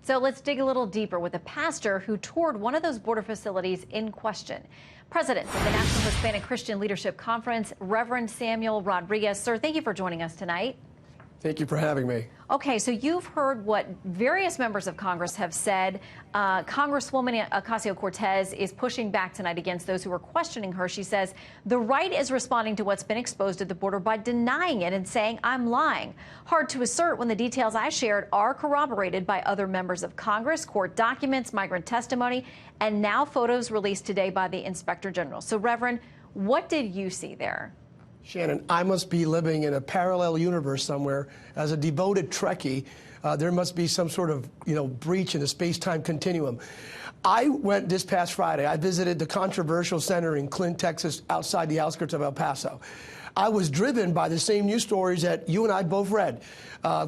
So let's dig a little deeper with a pastor who toured one of those border facilities in question. President of the National Hispanic Christian Leadership Conference, Reverend Samuel Rodriguez. Sir, thank you for joining us tonight. Thank you for having me. Okay, so you've heard what various members of Congress have said. Congresswoman Ocasio-Cortez is pushing back tonight against those who are questioning her. She says the right is responding to what's been exposed at the border by denying it and saying, I'm lying. Hard to assert when the details I shared are corroborated by other members of Congress, court documents, migrant testimony, and now photos released today by the Inspector General. So, Reverend, what did you see there? Shannon, I must be living in a parallel universe somewhere. As a devoted Trekkie, there must be some sort of, breach in the space-time continuum. I went this past Friday. I visited the controversial center in Clint, Texas, outside the outskirts of El Paso. I was driven by the same news stories that you and I both read,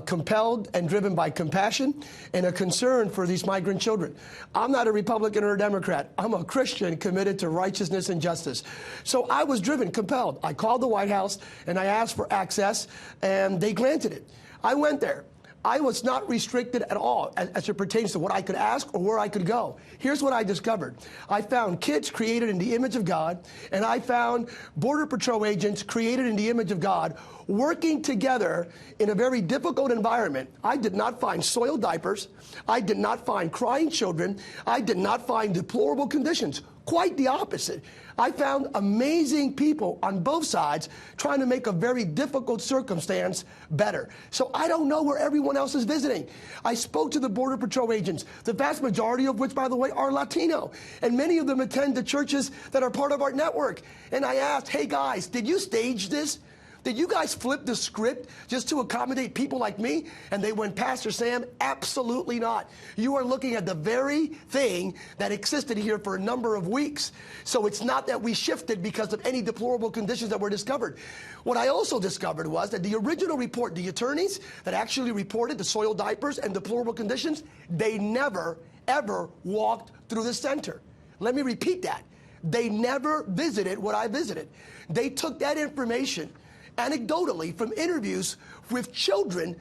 compelled and driven by compassion and a concern for these migrant children. I'm not a Republican or a Democrat. I'm a Christian committed to righteousness and justice. So I was driven, compelled. I called the White House and I asked for access, and they granted it. I went there. I was not restricted at all as it pertains to what I could ask or where I could go. Here's what I discovered. I found kids created in the image of God, and I found Border Patrol agents created in the image of God working together in a very difficult environment. I did not find soiled diapers. I did not find crying children. I did not find deplorable conditions. Quite the opposite. I found amazing people on both sides trying to make a very difficult circumstance better. So I don't know where everyone else is visiting. I spoke to the Border Patrol agents, the vast majority of which, by the way, are Latino. And many of them attend the churches that are part of our network. And I asked, hey guys, did you stage this? Did you guys flip the script just to accommodate people like me? And they went, Pastor Sam, absolutely not. You are looking at the very thing that existed here for a number of weeks. So it's not that we shifted because of any deplorable conditions that were discovered. What I also discovered was that the original report, the attorneys that actually reported the soiled diapers and deplorable conditions, they never, ever walked through the center. Let me repeat that. They never visited what I visited. They took that information anecdotally from interviews with children,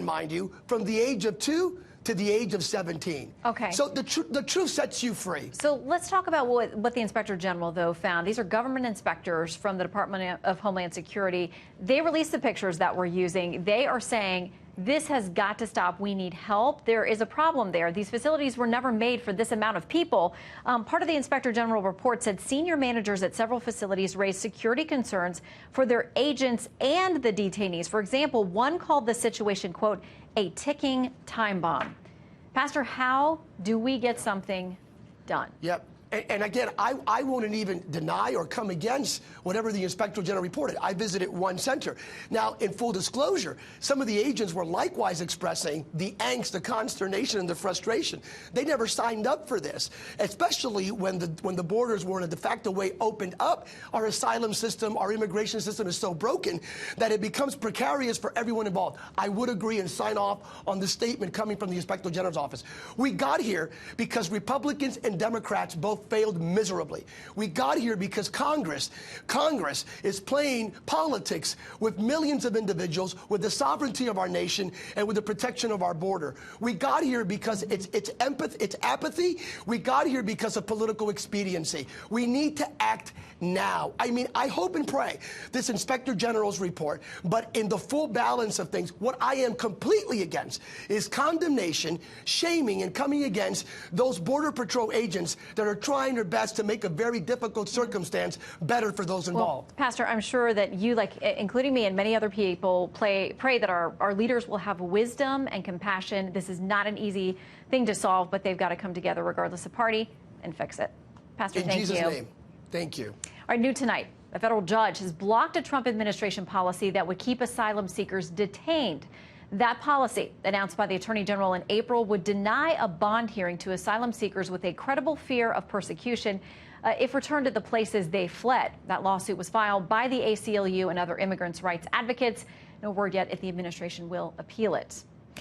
mind you, from the age of 2 to the age of 17. Okay. So the truth sets you free. So let's talk about what the Inspector General, though, found. These are government inspectors from the Department of Homeland Security. They released the pictures that we're using. They are saying this has got to stop. We need help. There is a problem there. These facilities were never made for this amount of people. Part of the Inspector General report said senior managers at several facilities raised security concerns for their agents and the detainees. For example, one called the situation, quote, a ticking time bomb. Pastor, how do we get something done? Yep. And again, I wouldn't even deny or come against whatever the Inspector General reported. I visited one center. Now, in full disclosure, some of the agents were likewise expressing the angst, the consternation, and the frustration. They never signed up for this, especially when the borders were in a de facto way opened up. Our asylum system, our immigration system is so broken that it becomes precarious for everyone involved. I would agree and sign off on the statement coming from the Inspector General's office. We got here because Republicans and Democrats both failed miserably. We got here because Congress is playing politics with millions of individuals, with the sovereignty of our nation, and with the protection of our border. We got here because it's apathy. We got here because of political expediency. We need to act now. I mean, I hope and pray this Inspector General's report, but in the full balance of things, what I am completely against is condemnation, shaming, and coming against those Border Patrol agents that are trying their best to make a very difficult circumstance better for those involved. Well, Pastor, I'm sure that you, including me and many other people, pray that our leaders will have wisdom and compassion. This is not an easy thing to solve, but they've got to come together regardless of party and fix it. Pastor, thank you. In Jesus' name, thank you. All right, new tonight, a federal judge has blocked a Trump administration policy that would keep asylum seekers detained. That policy, announced by the Attorney General in April, would deny a bond hearing to asylum seekers with a credible fear of persecution if returned to the places they fled. That lawsuit was filed by the ACLU and other immigrants' rights advocates. No word yet if the administration will appeal it.